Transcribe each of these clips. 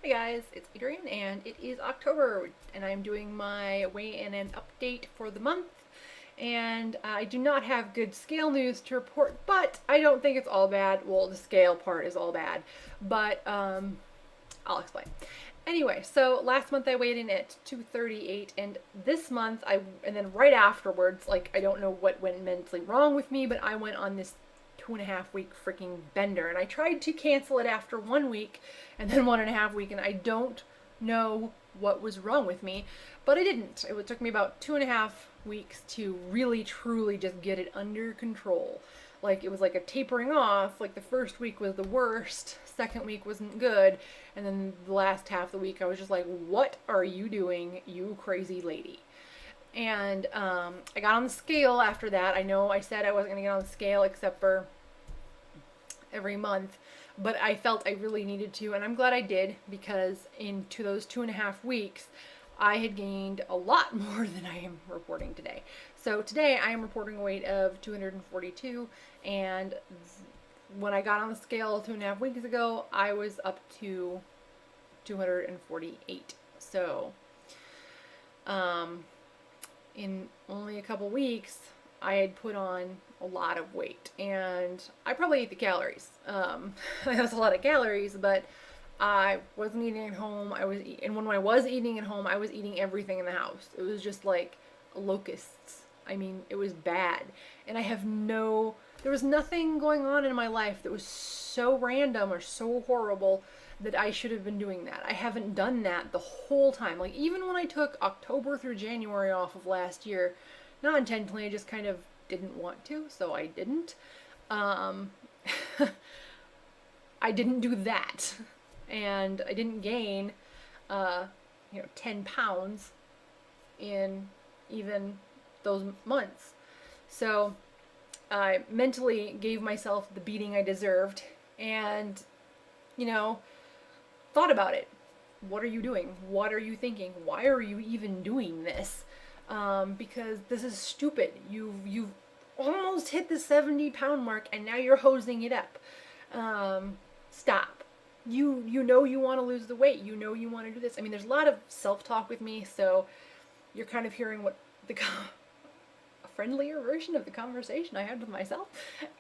Hi guys, it's Adrienne and it is October and I'm doing my weigh-in and update for the month. And I do not have good scale news to report, but I don't think it's all bad. Well, the scale part is all bad, but I'll explain. Anyway, so last month I weighed in at 238, and this month and then right afterwards, like I don't know what went mentally wrong with me, but I went on this 2.5 week freaking bender, and I tried to cancel it after 1 week, and then 1.5 week, and I don't know what was wrong with me, but I didn't. It took me about 2.5 weeks to really truly just get it under control. Like it was like a tapering off. Like the first week was the worst, second week wasn't good, and then the last half of the week I was just like, what are you doing, you crazy lady? And I got on the scale after that. I know I said I wasn't going to get on the scale except for every month, but I felt I really needed to, and I'm glad I did, because into those 2.5 weeks I had gained a lot more than I am reporting today. So today I am reporting a weight of 242, and when I got on the scale 2.5 weeks ago, I was up to 248. So, in only a couple weeks, I had put on a lot of weight, and I probably ate the calories. That was a lot of calories, but I wasn't eating at home. And when I was eating at home, I was eating everything in the house. It was just like locusts. I mean, it was bad. And there was nothing going on in my life that was so random or so horrible that I should have been doing that. I haven't done that the whole time. Like, even when I took October through January off of last year, not intentionally, I just kind of didn't want to, so I didn't. Um, I didn't do that. And I didn't gain, 10 pounds in even those months. So I mentally gave myself the beating I deserved, and, thought about it. What are you doing? What are you thinking? Why are you even doing this? Because this is stupid. You've almost hit the 70-pound mark, and now you're hosing it up. Stop. You know you want to lose the weight. You know you want to do this. I mean, there's a lot of self-talk with me, so you're kind of hearing what a friendlier version of the conversation I had with myself,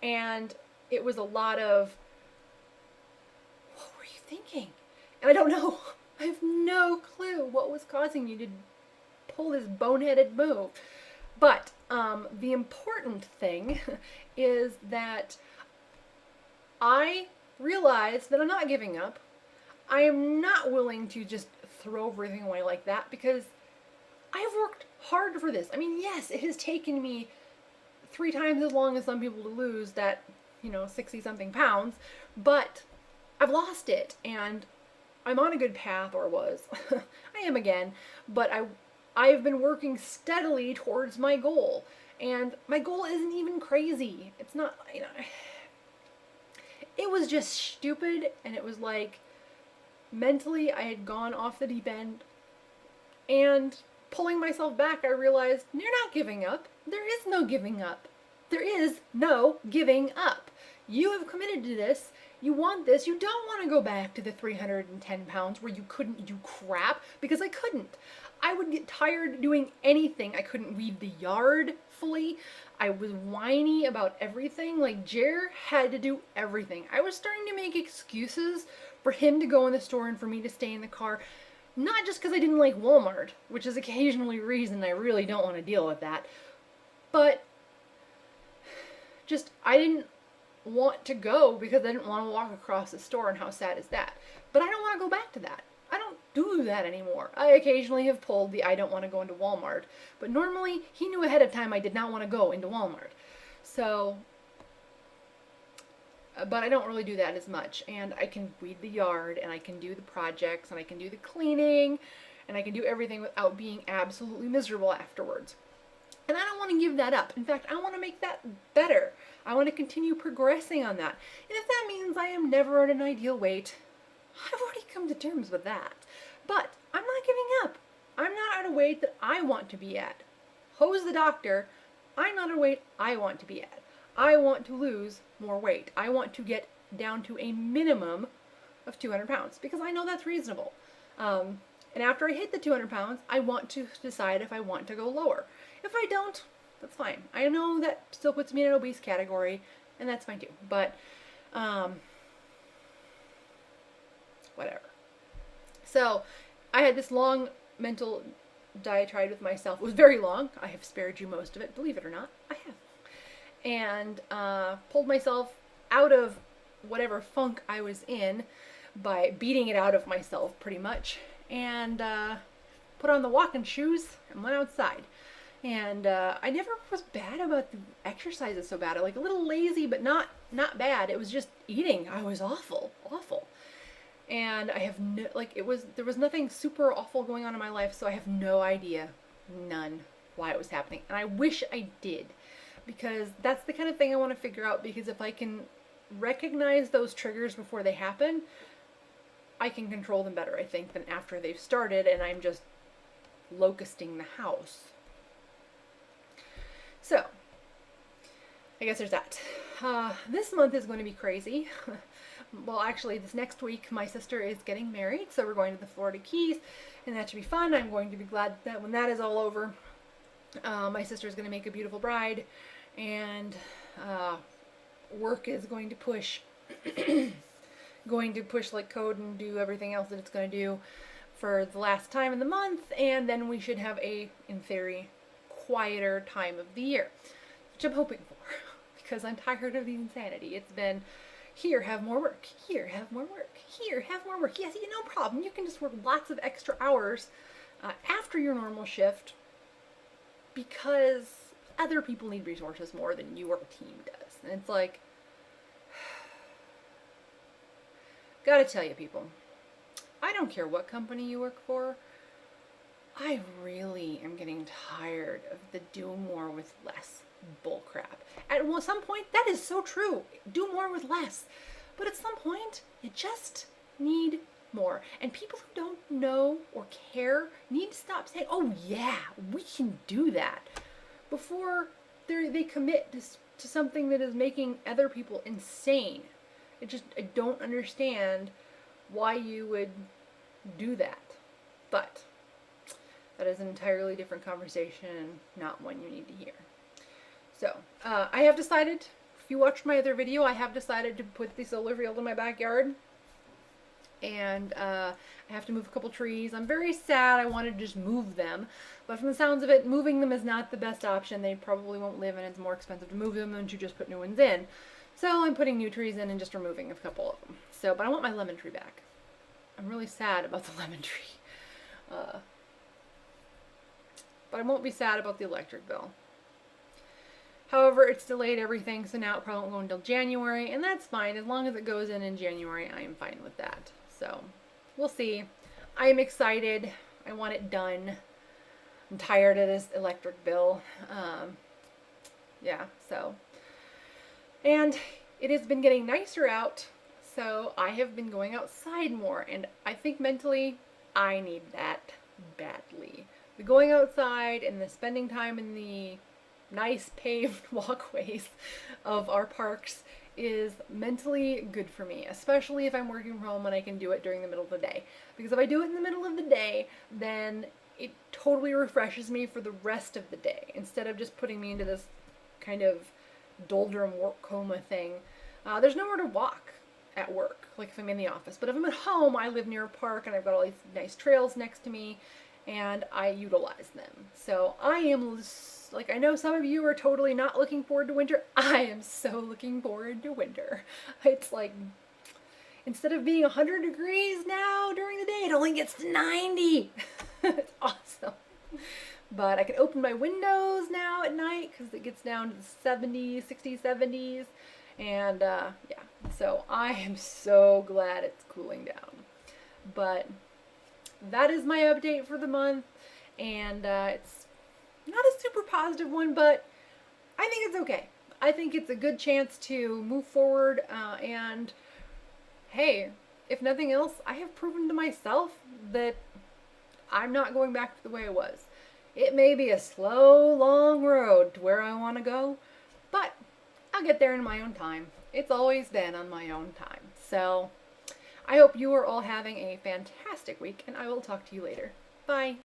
and it was a lot of, what were you thinking? And I don't know. I have no clue what was causing you to pull this boneheaded move. But the important thing is that I realized that I'm not giving up. I am not willing to just throw everything away like that, because I've worked hard for this. I mean, yes, it has taken me 3 times as long as some people to lose that, 60 something pounds, but I've lost it, and I'm on a good path, or was. I am again, but I've been working steadily towards my goal, and my goal isn't even crazy. It's not, it was just stupid, and it was like, mentally I had gone off the deep end, and pulling myself back, I realized you're not giving up. There is no giving up. There is no giving up. You have committed to this. You want this. You don't want to go back to the 310 pounds where you couldn't do crap, because I couldn't. I would get tired doing anything. I couldn't weed the yard fully. I was whiny about everything. Like, Jer had to do everything. I was starting to make excuses for him to go in the store and for me to stay in the car. Not just because I didn't like Walmart, which is occasionally a reason I really don't want to deal with that, but just I didn't want to go because I didn't want to walk across the store, and how sad is that? But I don't want to go back to that. I don't do that anymore. I occasionally have pulled the I don't want to go into Walmart, but normally he knew ahead of time I did not want to go into Walmart. So, but I don't really do that as much, and I can weed the yard, and I can do the projects, and I can do the cleaning, and I can do everything without being absolutely miserable afterwards. And I don't want to give that up. In fact, I want to make that better. I want to continue progressing on that. And if that means I am never at an ideal weight, I've already come to terms with that. But I'm not giving up. I'm not at a weight that I want to be at. Hose the doctor, I'm not at a weight I want to be at. I want to lose more weight. I want to get down to a minimum of 200 pounds because I know that's reasonable. And after I hit the 200 pounds, I want to decide if I want to go lower. If I don't, that's fine. I know that still puts me in an obese category, and that's fine too. But whatever. So I had this long mental diatribe with myself. It was very long. I have spared you most of it, believe it or not. I have. And pulled myself out of whatever funk I was in by beating it out of myself pretty much, and put on the walking shoes and went outside. And I never was bad about the exercises so bad. I like a little lazy, but not bad. It was just eating. I was awful. And I have no, like, there was nothing super awful going on in my life, so I have no idea, none, why it was happening. And I wish I did, because that's the kind of thing I want to figure out, because if I can recognize those triggers before they happen, I can control them better, I think, than after they've started and I'm just locusting the house. So, I guess there's that. This month is going to be crazy. Well, actually, this next week, my sister is getting married, so we're going to the Florida Keys, and that should be fun. I'm going to be glad that when that is all over, my sister is going to make a beautiful bride, and work is going to push, like code and do everything else that it's going to do for the last time in the month, and then we should have a, in theory, quieter time of the year, which I'm hoping for, because I'm tired of the insanity. It's been, here, have more work, here, have more work, here, have more work. Yes, no problem. You can just work lots of extra hours after your normal shift because other people need resources more than your team does. And it's like, gotta tell you people, I don't care what company you work for, I really am getting tired of the do more with less bullcrap. At some point, that is so true. Do more with less. But at some point, you just need more. And people who don't know or care need to stop saying, oh yeah, we can do that, before they commit to something that is making other people insane. I don't understand why you would do that. But that is an entirely different conversation and not one you need to hear. So, I have decided, if you watched my other video, I have decided to put the solar field in my backyard. And I have to move a couple trees. I'm very sad. I wanted to just move them. But from the sounds of it, moving them is not the best option. They probably won't live, and it's more expensive to move them than to just put new ones in. So I'm putting new trees in and just removing a couple of them. So, but I want my lemon tree back. I'm really sad about the lemon tree. But I won't be sad about the electric bill. However, it's delayed everything, so now it probably won't go until January, and that's fine. As long as it goes in January, I am fine with that. So, we'll see. I am excited. I want it done. I'm tired of this electric bill. Yeah, so. And it has been getting nicer out, so I have been going outside more, and I think mentally, I need that badly. The going outside and the spending time in the nice paved walkways of our parks is mentally good for me, especially if I'm working from home and I can do it during the middle of the day. Because if I do it in the middle of the day, then it totally refreshes me for the rest of the day, instead of just putting me into this kind of doldrum work coma thing. There's nowhere to walk at work, like if I'm in the office. But if I'm at home, I live near a park and I've got all these nice trails next to me, and I utilize them. So I am, like, I know some of you are totally not looking forward to winter. I am so looking forward to winter. It's like, instead of being 100 degrees now during the day, it only gets to 90. It's awesome. But I can open my windows now at night because it gets down to the 70s, 60s, 70s. And yeah, so I am so glad it's cooling down. But that is my update for the month, and it's not a super positive one, but I think it's okay. I think it's a good chance to move forward, and hey, if nothing else, I have proven to myself that I'm not going back to the way it was. It may be a slow, long road to where I want to go, but I'll get there in my own time. It's always been on my own time. So I hope you are all having a fantastic week, and I will talk to you later. Bye.